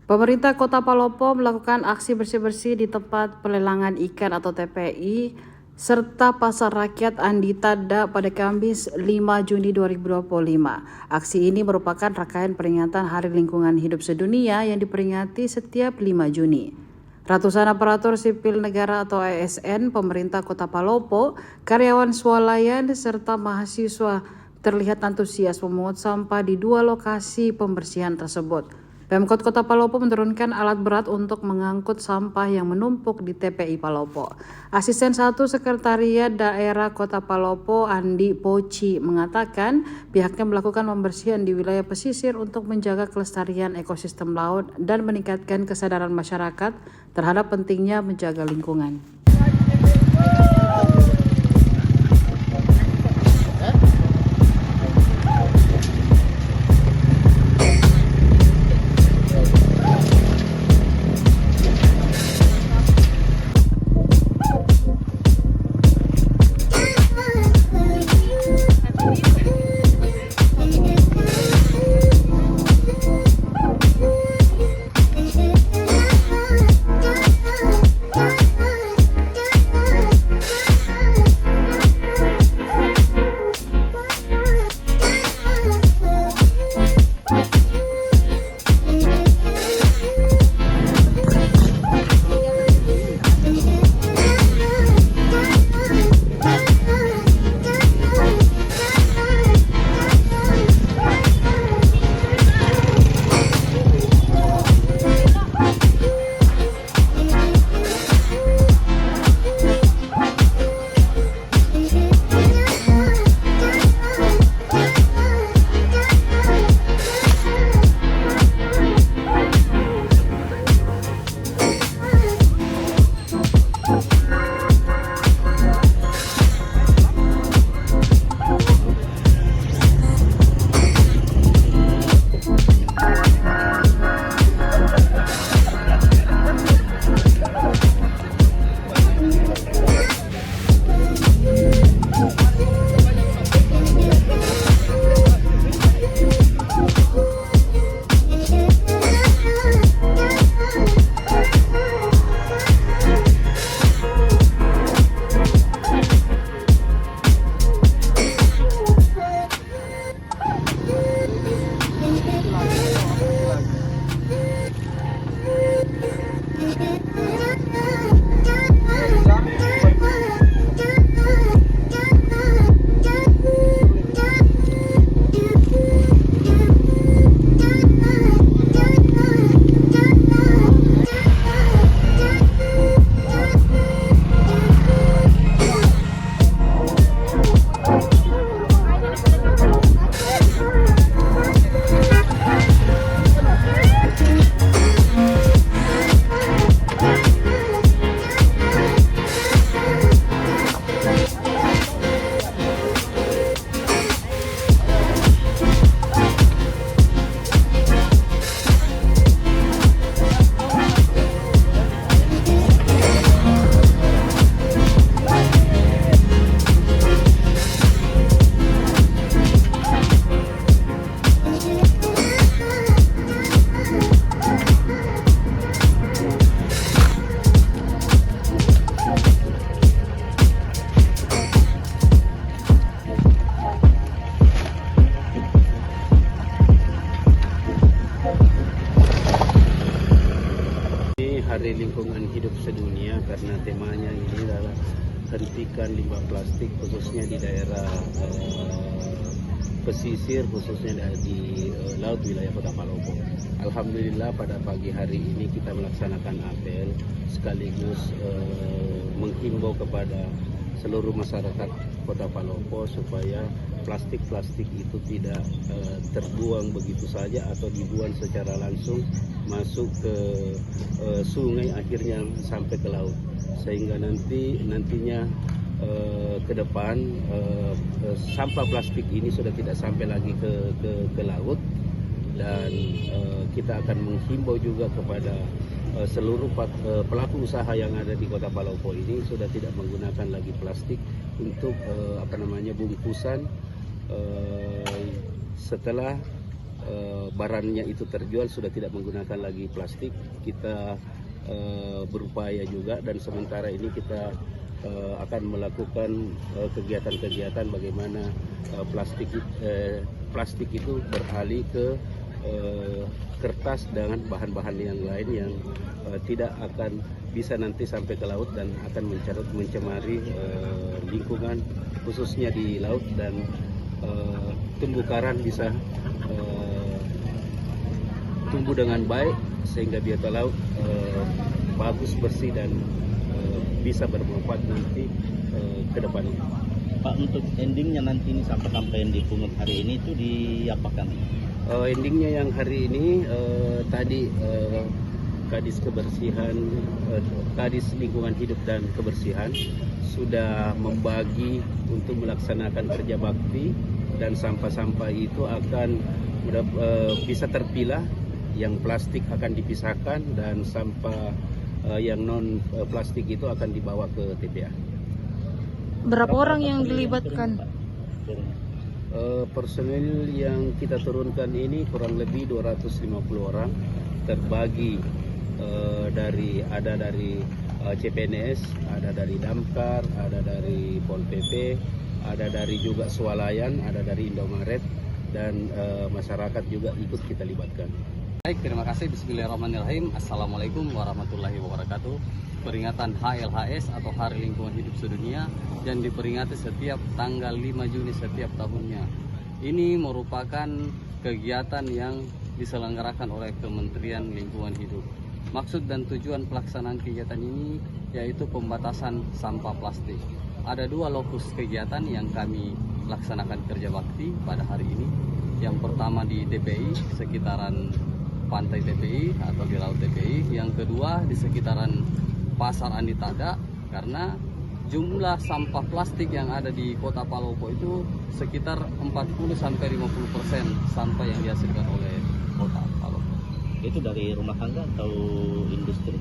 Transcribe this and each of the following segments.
Pemerintah Kota Palopo melakukan aksi bersih-bersih di tempat pelelangan ikan atau TPI serta pasar rakyat Andi Tada pada Kamis 5 Juni 2025. Aksi ini merupakan rangkaian peringatan Hari Lingkungan Hidup Sedunia yang diperingati setiap 5 Juni. Ratusan aparatur sipil negara atau ASN, pemerintah Kota Palopo, karyawan swalayan, serta mahasiswa terlihat antusias memungut sampah di dua lokasi pembersihan tersebut. Pemkot Kota Palopo menurunkan alat berat untuk mengangkut sampah yang menumpuk di TPI Palopo. Asisten 1 Sekretariat Daerah Kota Palopo, Andi Poci, mengatakan pihaknya melakukan pembersihan di wilayah pesisir untuk menjaga kelestarian ekosistem laut dan meningkatkan kesadaran masyarakat terhadap pentingnya menjaga lingkungan. Hari Lingkungan Hidup Sedunia karena temanya ini adalah hentikan limbah plastik khususnya di daerah pesisir, khususnya di laut wilayah Kota Palopo. Alhamdulillah pada pagi hari ini kita melaksanakan apel sekaligus menghimbau kepada seluruh masyarakat Kota Palopo supaya plastik-plastik itu tidak terbuang begitu saja atau dibuang secara langsung masuk ke sungai, akhirnya sampai ke laut, sehingga nantinya ke depan sampah plastik ini sudah tidak sampai lagi ke laut. Dan kita akan menghimbau juga kepada seluruh pelaku usaha yang ada di Kota Palopo ini sudah tidak menggunakan lagi plastik untuk bungkusan setelah barangnya itu terjual sudah tidak menggunakan lagi plastik. Kita berupaya juga, dan sementara ini kita akan melakukan kegiatan-kegiatan bagaimana plastik itu beralih ke kertas dengan bahan-bahan yang lain yang tidak akan bisa nanti sampai ke laut dan akan mencemari lingkungan khususnya di laut, dan terumbu karang bisa tumbuh dengan baik sehingga biota laut bagus, bersih, dan bisa bermanfaat nanti ke depannya. Pak, untuk endingnya nanti ini sampah-sampah yang dipungut hari ini itu diapakan? Endingnya yang hari ini tadi Kadis Kebersihan, Kadis Lingkungan Hidup dan Kebersihan sudah membagi untuk melaksanakan kerja bakti, dan sampah-sampah itu akan bisa terpilah. Yang plastik akan dipisahkan dan sampah yang non plastik itu akan dibawa ke TPA. Berapa orang yang dilibatkan? Personil yang kita turunkan ini kurang lebih 250 orang, terbagi dari CPNS, ada dari Damkar, ada dari Pol PP, ada dari juga Swalayan, ada dari Indomaret, dan masyarakat juga ikut kita libatkan. Baik, terima kasih. Bismillahirrahmanirrahim. Assalamualaikum warahmatullahi wabarakatuh. Peringatan HLHS atau Hari Lingkungan Hidup Sedunia yang diperingati setiap tanggal 5 Juni setiap tahunnya. Ini merupakan kegiatan yang diselenggarakan oleh Kementerian Lingkungan Hidup. Maksud dan tujuan pelaksanaan kegiatan ini yaitu pembatasan sampah plastik. Ada 2 lokus kegiatan yang kami laksanakan kerja bakti pada hari ini. Yang pertama di TPI, sekitaran pantai TPI atau di laut TPI. Yang kedua di sekitaran Pasar Andi Tada, karena jumlah sampah plastik yang ada di Kota Palopo itu sekitar 40-50% sampah yang dihasilkan oleh Kota Palopo. Itu dari rumah tangga atau industri?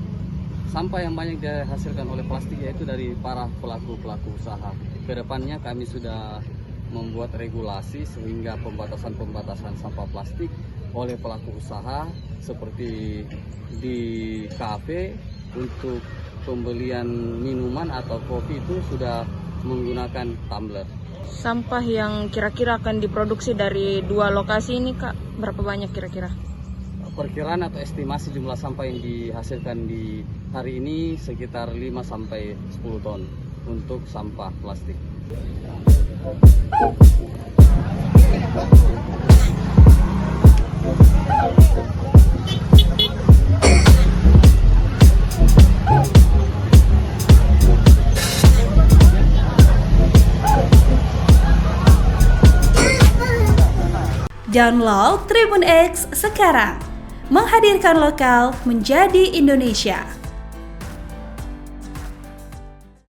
Sampah yang banyak dihasilkan oleh plastik yaitu dari para pelaku usaha. Kedepannya kami sudah membuat regulasi sehingga pembatasan sampah plastik oleh pelaku usaha, seperti di kafe untuk pembelian minuman atau kopi itu sudah menggunakan tumbler. Sampah yang kira-kira akan diproduksi dari 2 lokasi ini, Kak, berapa banyak kira-kira? Perkiraan atau estimasi jumlah sampah yang dihasilkan di hari ini sekitar 5-10 ton untuk sampah plastik. Download Tribun X sekarang, menghadirkan lokal menjadi Indonesia.